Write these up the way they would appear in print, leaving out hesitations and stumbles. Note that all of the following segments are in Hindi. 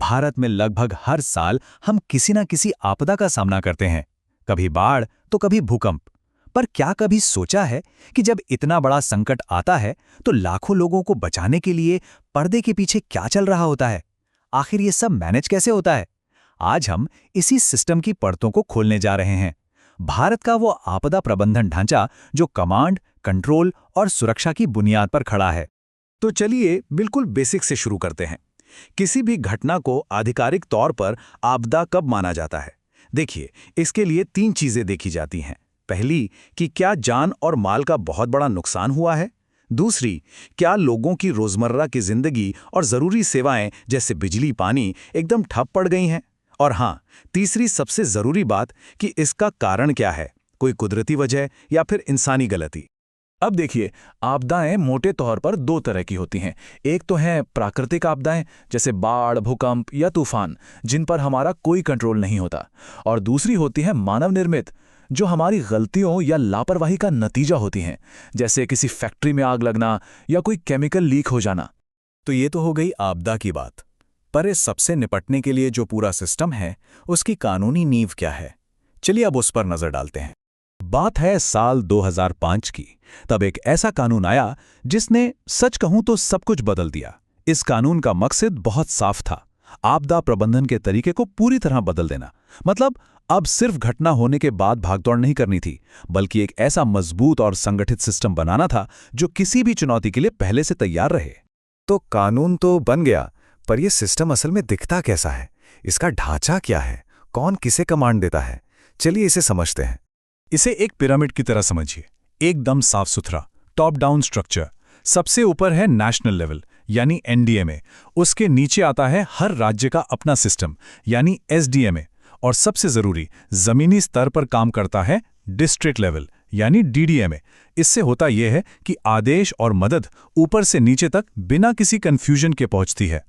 भारत में लगभग हर साल हम किसी न किसी आपदा का सामना करते हैं, कभी बाढ़ तो कभी भूकंप। पर क्या कभी सोचा है कि जब इतना बड़ा संकट आता है तो लाखों लोगों को बचाने के लिए पर्दे के पीछे क्या चल रहा होता है? आखिर ये सब मैनेज कैसे होता है? आज हम इसी सिस्टम की परतों को खोलने जा रहे हैं। भारत का वो आपदा प्रबंधन ढांचा जो कमांड, कंट्रोल और सुरक्षा की बुनियाद पर खड़ा है। तो चलिए बिल्कुल बेसिक से शुरू करते हैं। किसी भी घटना को आधिकारिक तौर पर आपदा कब माना जाता है? देखिए, इसके लिए 3 चीजें देखी जाती हैं। पहली, कि क्या जान और माल का बहुत बड़ा नुकसान हुआ है। दूसरी, क्या लोगों की रोजमर्रा की जिंदगी और जरूरी सेवाएं जैसे बिजली, पानी एकदम ठप पड़ गई हैं। और हाँ, तीसरी सबसे जरूरी बात कि इसका कारण क्या है, कोई कुदरती वजह या फिर इंसानी गलती। अब देखिए, आपदाएं मोटे तौर पर 2 तरह की होती हैं। एक तो हैं प्राकृतिक आपदाएं जैसे बाढ़, भूकंप या तूफान, जिन पर हमारा कोई कंट्रोल नहीं होता। और दूसरी होती है मानव निर्मित, जो हमारी गलतियों या लापरवाही का नतीजा होती हैं, जैसे किसी फैक्ट्री में आग लगना या कोई केमिकल लीक हो जाना। तो ये तो हो गई आपदा की बात। पर इस सबसे निपटने के लिए जो पूरा सिस्टम है, उसकी कानूनी नींव क्या है? चलिए अब उस पर नजर डालते हैं। बात है साल 2005 की। तब एक ऐसा कानून आया जिसने, सच कहूं तो, सब कुछ बदल दिया। इस कानून का मकसद बहुत साफ था, आपदा प्रबंधन के तरीके को पूरी तरह बदल देना। मतलब अब सिर्फ घटना होने के बाद भागदौड़ नहीं करनी थी, बल्कि एक ऐसा मजबूत और संगठित सिस्टम बनाना था जो किसी भी चुनौती के लिए पहले से तैयार रहे। तो कानून तो बन गया, पर यह सिस्टम असल में दिखता कैसा है? इसका ढांचा क्या है? कौन किसे कमांड देता है? चलिए इसे समझते हैं। इसे एक पिरामिड की तरह समझिए, एकदम साफ सुथरा टॉप डाउन स्ट्रक्चर। सबसे ऊपर है नेशनल लेवल यानी एनडीएमए, उसके नीचे आता है हर राज्य का अपना सिस्टम यानी एसडीएमए, और सबसे जरूरी जमीनी स्तर पर काम करता है डिस्ट्रिक्ट लेवल यानी डीडीएमए। इससे होता यह है कि आदेश और मदद ऊपर से नीचे तक बिना किसी कंफ्यूजन के पहुंचती है।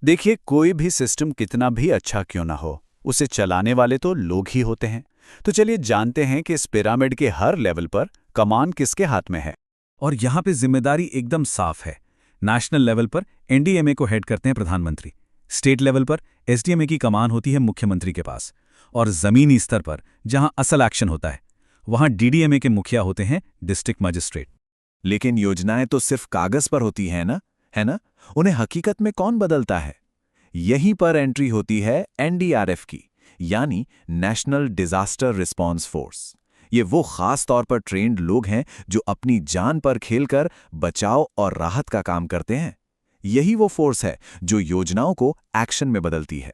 देखिए, कोई भी सिस्टम कितना भी अच्छा क्यों ना हो, उसे चलाने वाले तो लोग ही होते हैं। तो चलिए जानते हैं कि इस पिरामिड के हर लेवल पर कमान किसके हाथ में है। और यहाँ पे जिम्मेदारी एकदम साफ है। नेशनल लेवल पर एनडीएमए को हेड करते हैं प्रधानमंत्री, स्टेट लेवल पर एसडीएमए की कमान होती है मुख्यमंत्री के पास, और जमीनी स्तर पर जहां असल एक्शन होता है वहां डीडीएमए के मुखिया होते हैं डिस्ट्रिक्ट मजिस्ट्रेट। लेकिन योजनाएं तो सिर्फ कागज पर होती हैं ना, है ना? उन्हें हकीकत में कौन बदलता है? यहीं पर एंट्री होती है एनडीआरएफ की, यानी नेशनल डिजास्टर रिस्पांस फोर्स। ये वो खास तौर पर ट्रेंड लोग हैं जो अपनी जान पर खेलकर बचाव और राहत का काम करते हैं। यही वो फोर्स है जो योजनाओं को एक्शन में बदलती है।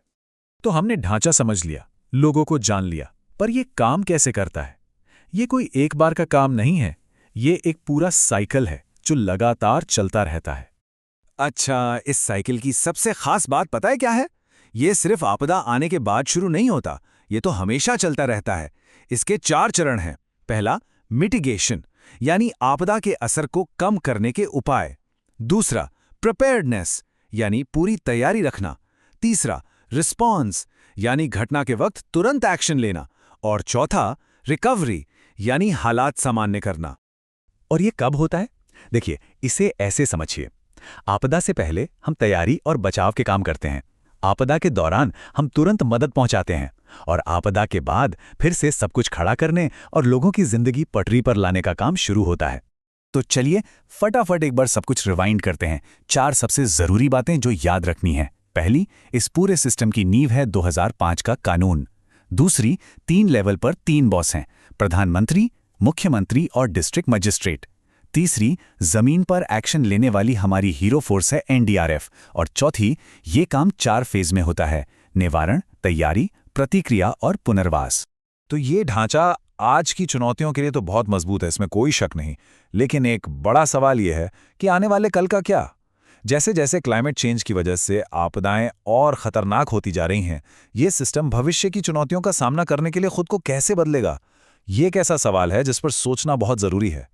तो हमने ढांचा समझ लिया, लोगों को जान लिया, पर यह काम कैसे करता है? ये कोई एक बार का काम नहीं है, ये एक पूरा साइकिल है जो लगातार चलता रहता है। अच्छा, इस साइकिल की सबसे खास बात पता है क्या है? ये सिर्फ आपदा आने के बाद शुरू नहीं होता, ये तो हमेशा चलता रहता है। इसके 4 चरण हैं। पहला, मिटिगेशन यानी आपदा के असर को कम करने के उपाय। दूसरा, प्रिपेयर्डनेस यानी पूरी तैयारी रखना। तीसरा, रिस्पॉन्स यानी घटना के वक्त तुरंत एक्शन लेना। और चौथा, रिकवरी यानी हालात सामान्य करना। और ये कब होता है? देखिए, इसे ऐसे समझिए, आपदा से पहले हम तैयारी और बचाव के काम करते हैं, आपदा के दौरान हम तुरंत मदद पहुंचाते हैं, और आपदा के बाद फिर से सब कुछ खड़ा करने और लोगों की जिंदगी पटरी पर लाने का काम शुरू होता है। तो चलिए फटाफट एक बार सब कुछ रिवाइंड करते हैं। 4 सबसे जरूरी बातें जो याद रखनी है। पहली, इस पूरे सिस्टम की नींव है 2005 का कानून। दूसरी, 3 लेवल पर 3 बॉस हैं, प्रधानमंत्री, मुख्यमंत्री और डिस्ट्रिक्ट मजिस्ट्रेट। तीसरी, जमीन पर एक्शन लेने वाली हमारी हीरो फोर्स है एनडीआरएफ। और चौथी, ये काम 4 फेज में होता है, निवारण, तैयारी, प्रतिक्रिया और पुनर्वास। तो ये ढांचा आज की चुनौतियों के लिए तो बहुत मजबूत है, इसमें कोई शक नहीं। लेकिन एक बड़ा सवाल यह है कि आने वाले कल का क्या? जैसे जैसे क्लाइमेट चेंज की वजह से आपदाएं और खतरनाक होती जा रही हैं, ये सिस्टम भविष्य की चुनौतियों का सामना करने के लिए खुद को कैसे बदलेगा? ये एक ऐसा सवाल है जिस पर सोचना बहुत जरूरी है।